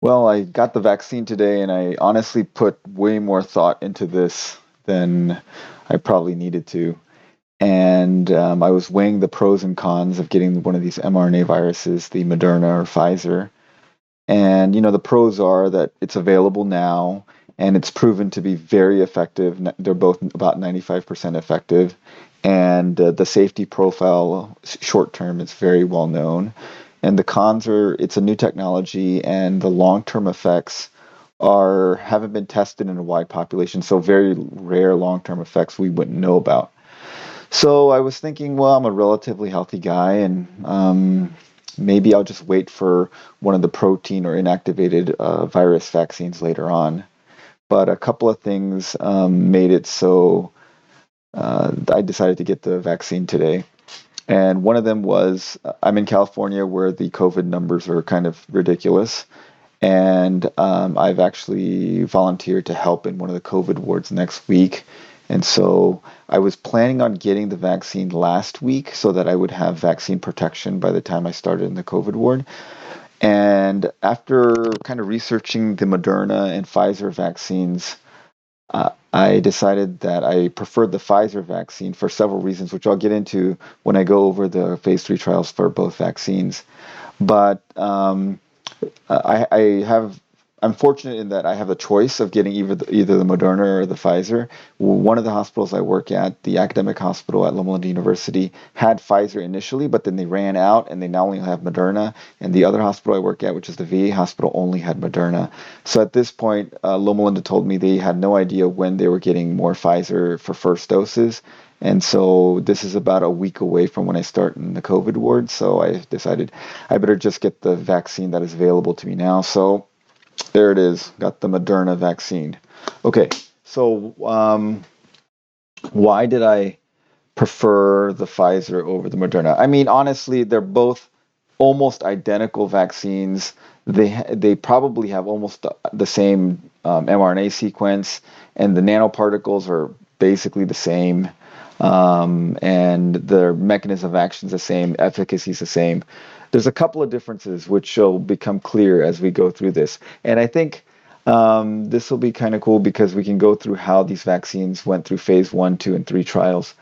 Well, I got the vaccine today, and I honestly put way more thought into this than I probably needed to. And I was weighing the pros and cons of getting one of these mRNA viruses, the Moderna or Pfizer. And, the pros are that it's available now, and it's proven to be very effective. They're both about 95% effective. And the safety profile, short term, is very well known. And the cons are it's a new technology, and the long term effects are haven't been tested in a wide population, so very rare long term effects we wouldn't know about. So I was thinking, well, I'm a relatively healthy guy, and maybe I'll just wait for one of the protein or inactivated virus vaccines later on. But a couple of things made it so I decided to get the vaccine today. And one of them was I'm in California where the COVID numbers are kind of ridiculous. And I've actually volunteered to help in one of the COVID wards next week. And so I was planning on getting the vaccine last week so that I would have vaccine protection by the time I started in the COVID ward. And after kind of researching the Moderna and Pfizer vaccines, I decided that I preferred the Pfizer vaccine for several reasons, which I'll get into when I go over the phase 3 trials for both vaccines. But I have I'm fortunate in that I have a choice of getting either the Moderna or the Pfizer. One of the hospitals I work at, the academic hospital at Loma Linda University, had Pfizer initially, but then they ran out and they now only have Moderna. And the other hospital I work at, which is the VA hospital, only had Moderna. So at this point, Loma Linda told me they had no idea when they were getting more Pfizer for first doses. And so this is about a week away from when I start in the COVID ward. So I decided I better just get the vaccine that is available to me now. So there it is. Got the Moderna vaccine. Okay, so why did I prefer the Pfizer over the Moderna? I mean, honestly, they're both almost identical vaccines. They probably have almost the same mRNA sequence, and the nanoparticles are basically the same. And their mechanism of action is the same, efficacy is the same. There's a couple of differences which will become clear as we go through this. And I think this will be kind of cool because we can go through how these vaccines went through phase 1, 2, and 3 trials.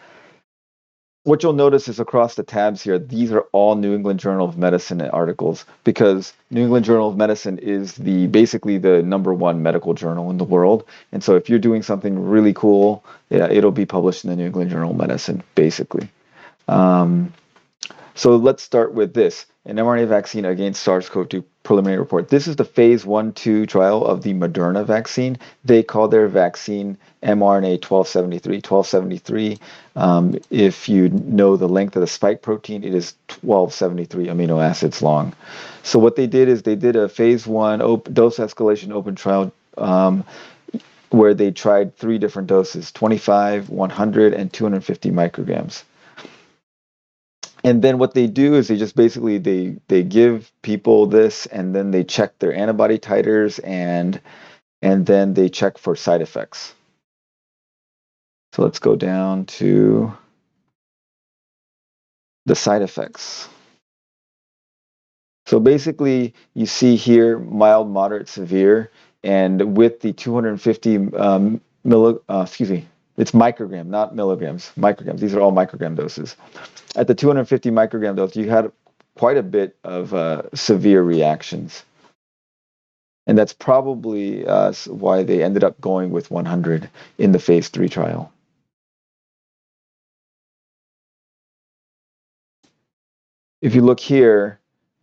What you'll notice is across the tabs here, these are all New England Journal of Medicine articles because New England Journal of Medicine is basically the #1 medical journal in the world. And so if you're doing something really cool, yeah, it'll be published in the New England Journal of Medicine, basically. Um, so let's start with this. An mRNA vaccine against SARS-CoV-2 preliminary report. This is the phase 1/2 trial of the Moderna vaccine. They call their vaccine mRNA 1273. 1273, if you know the length of the spike protein, it is 1273 amino acids long. So what they did is they did a phase 1 dose escalation open trial where they tried 3 different doses, 25, 100, and 250 micrograms. And then what they do is they just basically they give people this and then they check their antibody titers and then they check for side effects. So let's go down to the side effects. So basically you see here mild, moderate, severe, and with the 250 it's microgram, not milligrams, micrograms. These are all microgram doses. At the 250 microgram dose, you had quite a bit of severe reactions. And that's probably why they ended up going with 100 in the phase 3 trial. If you look here,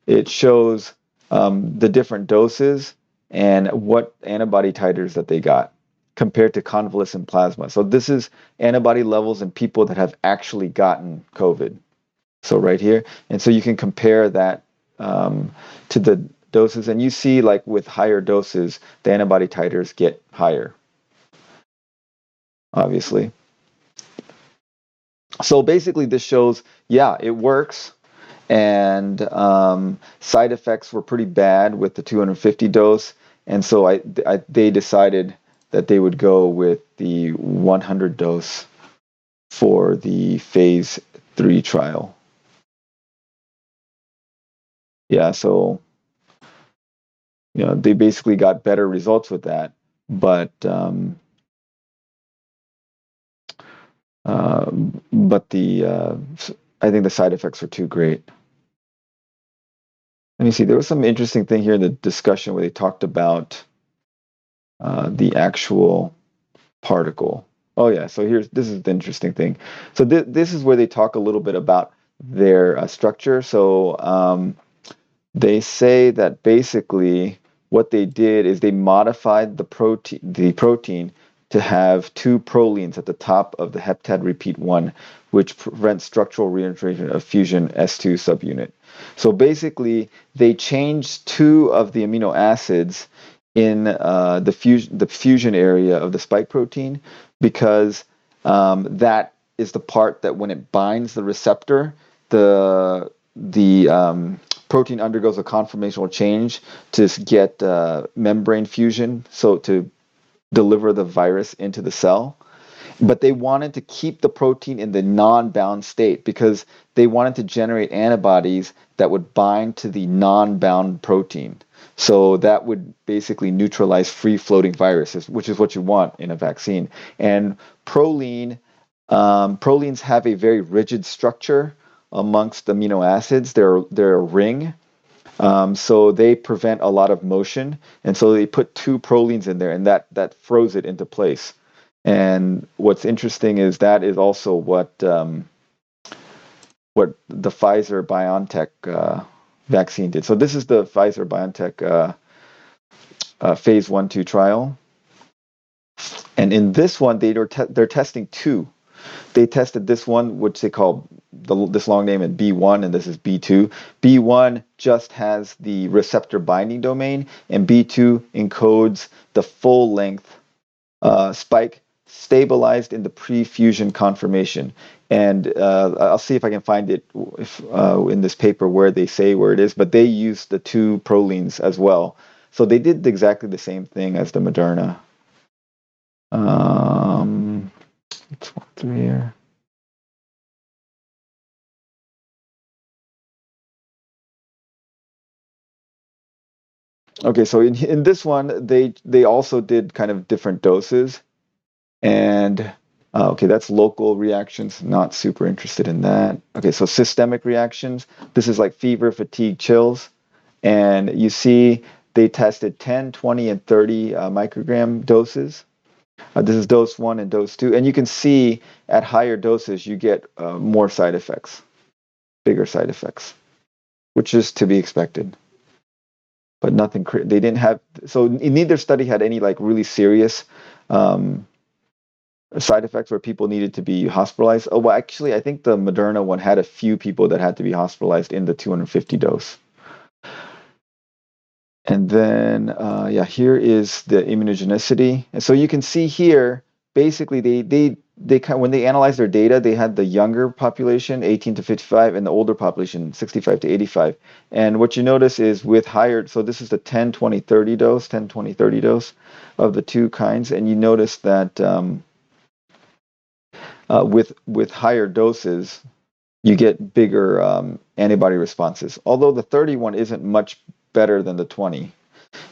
it shows the different doses and what antibody titers that they got compared to convalescent plasma. So this is antibody levels in people that have actually gotten COVID. So right here. And so you can compare that to the doses. And you see, like with higher doses, the antibody titers get higher, obviously. So basically, this shows, yeah, it works. And side effects were pretty bad with the 250 dose. And so they decided that they would go with the 100 dose for the phase 3 trial. Yeah, so they basically got better results with that, but uh, I think the side effects were too great. Let me see. There was some interesting thing here in the discussion where they talked about the actual particle. Oh yeah, so this is the interesting thing. So this is where they talk a little bit about their structure. So they say that basically what they did is they modified the protein to have two prolines at the top of the heptad repeat 1, which prevents structural reintegration of fusion S2 subunit. So basically, they changed two of the amino acids in the fusion area of the spike protein because that is the part that when it binds the receptor, the protein undergoes a conformational change to get membrane fusion, so to deliver the virus into the cell. But they wanted to keep the protein in the non-bound state because they wanted to generate antibodies that would bind to the non-bound protein. So that would basically neutralize free-floating viruses, which is what you want in a vaccine. And prolines have a very rigid structure amongst amino acids. They're a ring, so they prevent a lot of motion, and so they put two prolines in there, and that froze it into place. And what's interesting is that is also what the Pfizer BioNTech vaccine did. So this is the Pfizer BioNTech phase 1/2 trial, and in this one they're testing two. They tested this one, which they call this long name, in B1, and this is B2. B1 just has the receptor binding domain, and B2 encodes the full length spike stabilized in the pre-fusion conformation. And I'll see if I can find it in this paper where they say where it is, but they used the two prolines as well. So they did exactly the same thing as the Moderna. Let's walk through here. Okay, so in this one, they also did kind of different doses, and okay, that's local reactions. Not super interested in that. Okay, so systemic reactions. This is like fever, fatigue, chills, and you see they tested 10, 20, and 30 microgram doses. This is dose 1 and dose 2, and you can see at higher doses you get more side effects, bigger side effects, which is to be expected. But nothing. They didn't have, so neither study had any like really serious um, side effects where people needed to be hospitalized. Oh, well, actually, I think the Moderna one had a few people that had to be hospitalized in the 250 dose. And then, yeah, here is the immunogenicity. And so you can see here, basically, when they analyzed their data, they had the younger population, 18 to 55, and the older population, 65 to 85. And what you notice is with higher, so this is the 10, 20, 30 dose, 10, 20, 30 dose of the two kinds. And you notice that with higher doses, you get bigger antibody responses. Although the 31 isn't much better than the 20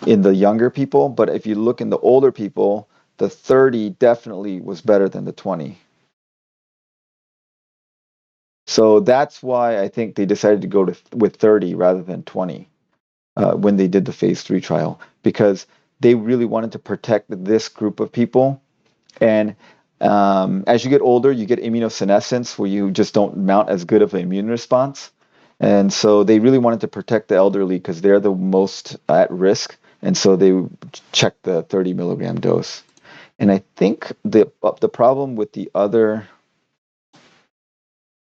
in the younger people, but if you look in the older people, the 30 definitely was better than the 20. So that's why I think they decided to go with 30 rather than 20 when they did the phase 3 trial, because they really wanted to protect this group of people. And as you get older, you get immunosenescence where you just don't mount as good of an immune response. And so they really wanted to protect the elderly because they're the most at risk. And so they checked the 30 milligram dose. And I think the problem with the other, I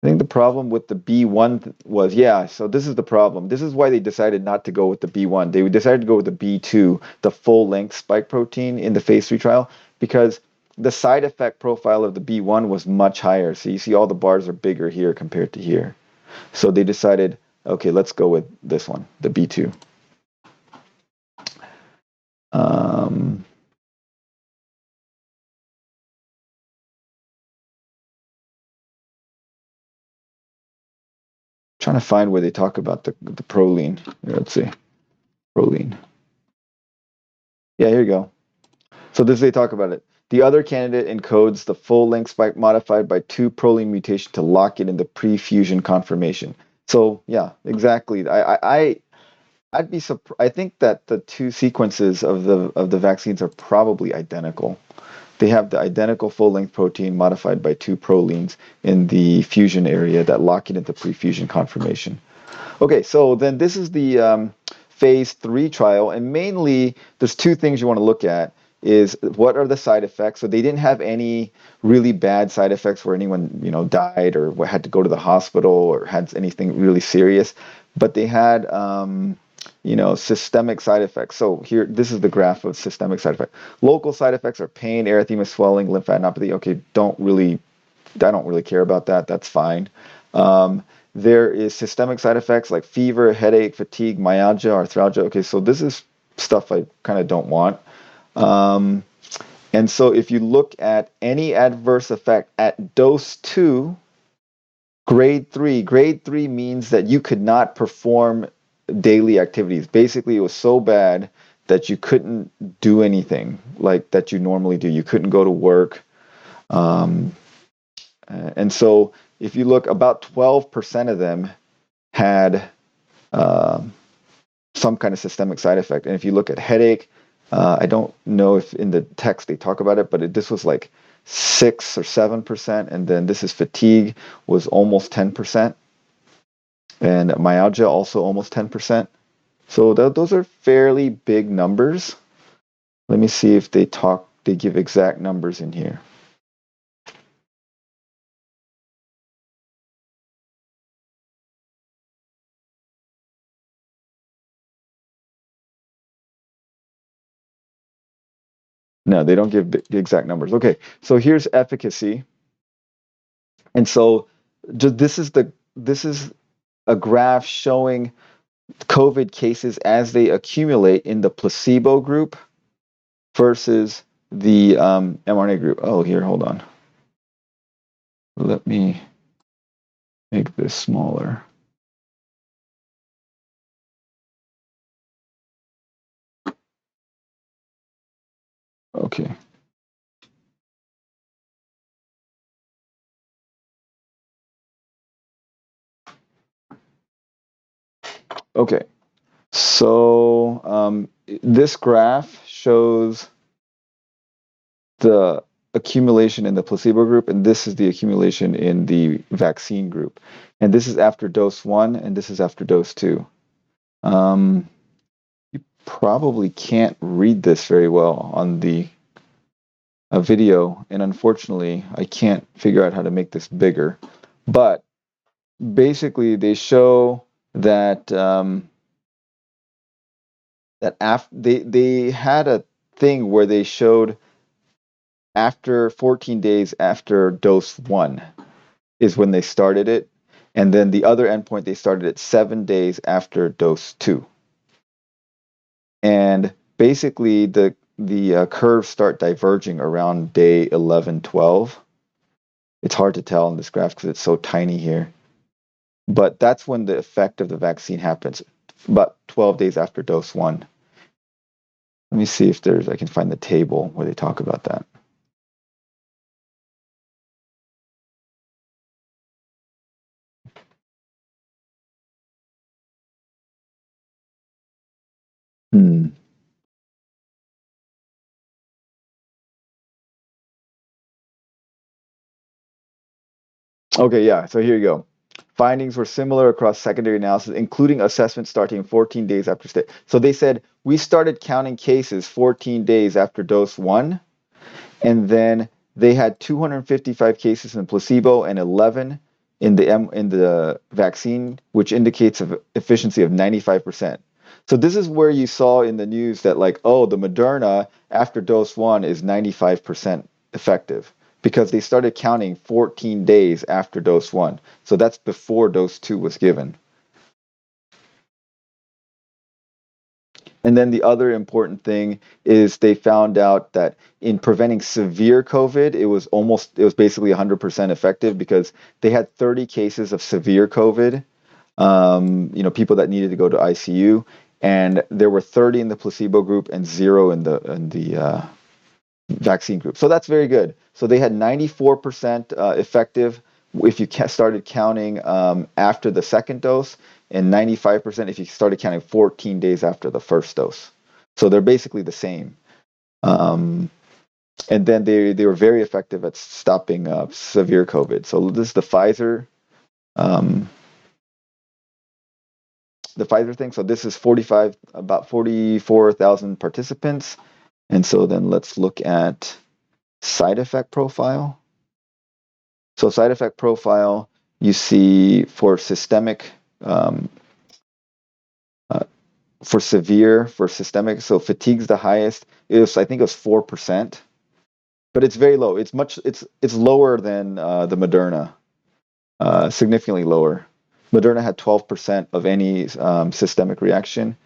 think the problem with the B1 was, yeah, so this is the problem. This is why they decided not to go with the B1. They decided to go with the B2, the full length spike protein in the phase 3 trial, because the side effect profile of the B1 was much higher. So you see all the bars are bigger here compared to here. So they decided, okay, let's go with this one, the B2. Um, Trying to find where they talk about the proline. Here, let's see, proline. Yeah, here you go. So this they talk about it. The other candidate encodes the full-length spike modified by two proline mutation to lock it in the pre-fusion conformation. So yeah, exactly. I'd be surprised. I think that the two sequences of the vaccines are probably identical. They have the identical full-length protein modified by two prolines in the fusion area that lock it into pre-fusion conformation. Okay, so then this is the phase 3 trial, and mainly there's two things you want to look at is what are the side effects. So they didn't have any really bad side effects where anyone, died or had to go to the hospital or had anything really serious, but they had systemic side effects. So here, this is the graph of systemic side effects. Local side effects are pain, erythema, swelling, lymphadenopathy. Okay, I don't really care about that. That's fine. There is systemic side effects like fever, headache, fatigue, myalgia, arthralgia. Okay, so this is stuff I kind of don't want. Um, and so if you look at any adverse effect at dose 2, grade 3 means that you could not perform daily activities. Basically, it was so bad that you couldn't do anything like that you normally do. You couldn't go to work. Um, and so if you look, about 12% of them had um, some kind of systemic side effect. And if you look at headache, I don't know if in the text they talk about it, but this was like 6 or 7%. And then this is fatigue was almost 10%. And myalgia also almost 10%. So those are fairly big numbers. Let me see if they give exact numbers in here. No, they don't give the exact numbers. Okay, so here's efficacy. And so this is a graph showing COVID cases as they accumulate in the placebo group versus the mRNA group. Oh, here, hold on. Let me make this smaller. Okay. Okay. So this graph shows the accumulation in the placebo group, and this is the accumulation in the vaccine group. And this is after dose 1, and this is after dose 2. You probably can't read this very well on the video, and unfortunately, I can't figure out how to make this bigger. But basically, they show that they had a thing where they showed after 14 days after dose 1 is when they started it, and then the other endpoint they started at 7 days after dose 2. And basically, the curves start diverging around day 11, 12. It's hard to tell in this graph because it's so tiny here. But that's when the effect of the vaccine happens, about 12 days after dose 1. Let me see if I can find the table where they talk about that. Okay, yeah, so here you go. Findings were similar across secondary analysis, including assessment starting 14 days after stay. So they said we started counting cases 14 days after dose 1, and then they had 255 cases in placebo and 11 in the vaccine, which indicates an efficiency of 95%. So this is where you saw in the news that like, oh, the Moderna after dose 1 is 95% effective because they started counting 14 days after dose 1. So that's before dose 2 was given. And then the other important thing is they found out that in preventing severe COVID, it was basically 100% effective because they had 30 cases of severe COVID, people that needed to go to ICU, and there were 30 in the placebo group and 0 in the vaccine group. So that's very good. So they had 94% effective if you started counting after the second dose, and 95% if you started counting 14 days after the first dose. So they're basically the same. And then they were very effective at stopping severe COVID. So this is um, the Pfizer thing. So this is about 44,000 participants. And so then let's look at side effect profile. So side effect profile, you see for systemic, um, for systemic. So fatigue's the highest. I think it was 4%, but it's very low. It's lower than the Moderna, significantly lower. Moderna had 12% of any systemic reaction,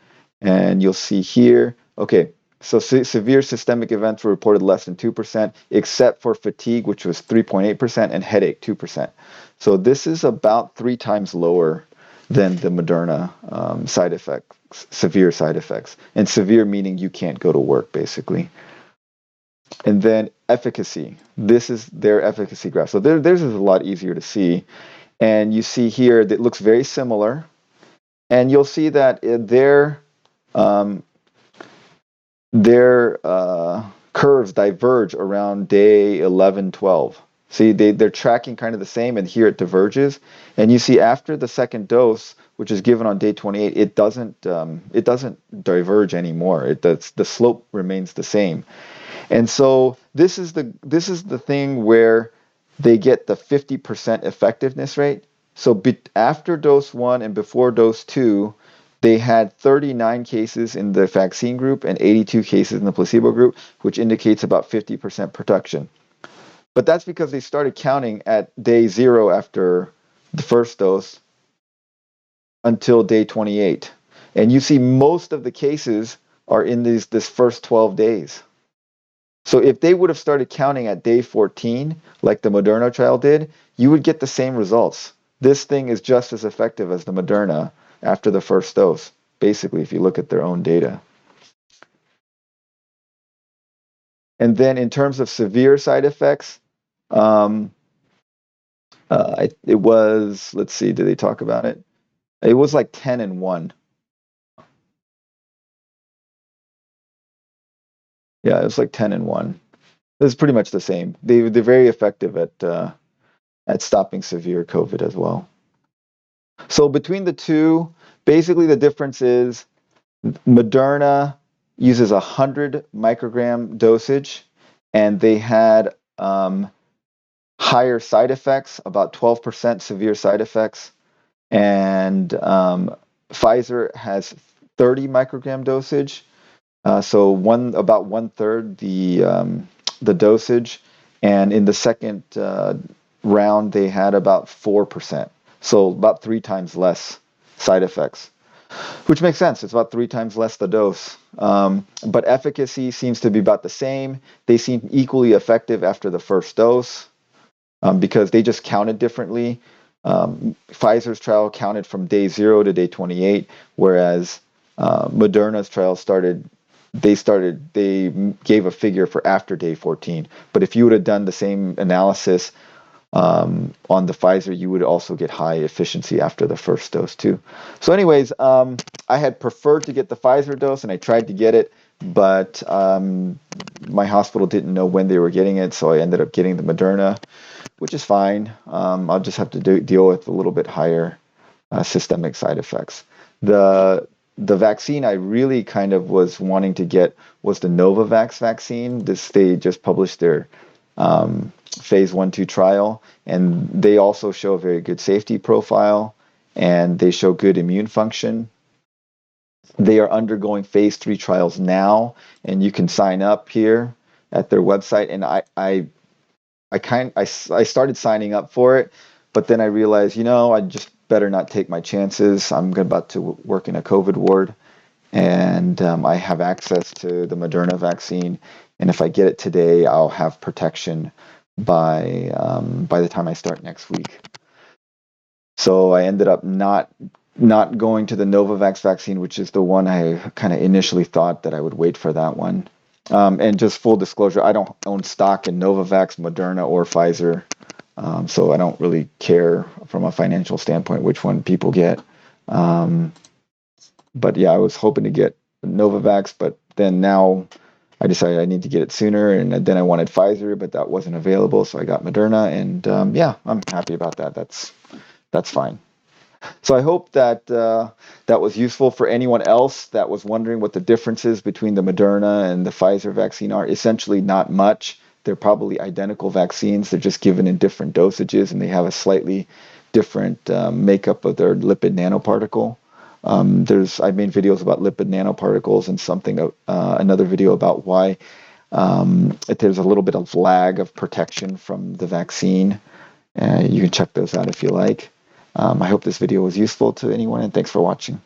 and you'll see here. Okay, so severe systemic events were reported less than 2%, except for fatigue, which was 3.8%, and headache 2%. So this is about 3 times lower than the Moderna side effects, severe side effects, and severe meaning you can't go to work basically. And then efficacy. This is their efficacy graph. So theirs is a lot easier to see. And you see here that it looks very similar. And you'll see that um, their curves diverge around day 11, 12. See, they're tracking kind of the same, and here it diverges. And you see after the second dose, which is given on day 28, it doesn't diverge anymore. The slope remains the same. And so this is the thing where they get the 50% effectiveness rate. So after dose 1 and before dose 2, they had 39 cases in the vaccine group and 82 cases in the placebo group, which indicates about 50% protection. But that's because they started counting at day 0 after the first dose until day 28. And you see most of the cases are in this first 12 days. So if they would have started counting at day 14, like the Moderna trial did, you would get the same results. This thing is just as effective as the Moderna after the first dose, basically, if you look at their own data. And then in terms of severe side effects, it was, let's see, did they talk about it? It was like 10 and 1. Yeah, it was like 10 and 1. It's pretty much the same. They're very effective at stopping severe COVID as well. So between the two, basically the difference is Moderna uses 100 microgram dosage, and they had higher side effects, about 12% severe side effects, and Pfizer has 30 microgram dosage, so about 1/3 the dosage, and in the second round they had about 4%, so about 3 times less side effects, which makes sense. It's about 3 times less the dose, but efficacy seems to be about the same. They seem equally effective after the first dose because they just counted differently. Pfizer's trial counted from day 0 to day 28, whereas Moderna's trial they gave a figure for after day 14. But if you would have done the same analysis on the Pfizer, you would also get high efficiency after the first dose too. So anyways, I had preferred to get the Pfizer dose, and I tried to get it, but my hospital didn't know when they were getting it, so I ended up getting the Moderna, which is fine. I'll just have to deal with a little bit higher systemic side effects. The vaccine I really kind of was wanting to get was the Novavax vaccine. They just published their phase 1/2 trial, and they also show a very good safety profile, and they show good immune function. They are undergoing phase 3 trials now, and you can sign up here at their website. And I started signing up for it, but then I realized, I just better not take my chances. I'm about to work in a COVID ward, and I have access to the Moderna vaccine. And if I get it today, I'll have protection by the time I start next week. So I ended up not not going to the Novavax vaccine, which is the one I kind of initially thought that I would wait for that one. And just full disclosure, I don't own stock in Novavax, Moderna, or Pfizer. So I don't really care from a financial standpoint which one people get. Um, but yeah, I was hoping to get Novavax, but then now I decided I need to get it sooner, and then I wanted Pfizer, but that wasn't available, so I got Moderna, and yeah, I'm happy about that. That's fine. So I hope that that was useful for anyone else that was wondering what the differences between the Moderna and the Pfizer vaccine are. Essentially, not much. They're probably identical vaccines. They're just given in different dosages, and they have a slightly different makeup of their lipid nanoparticle. I've made videos about lipid nanoparticles and another video about why there's a little bit of lag of protection from the vaccine. You can check those out if you like. I hope this video was useful to anyone, and thanks for watching.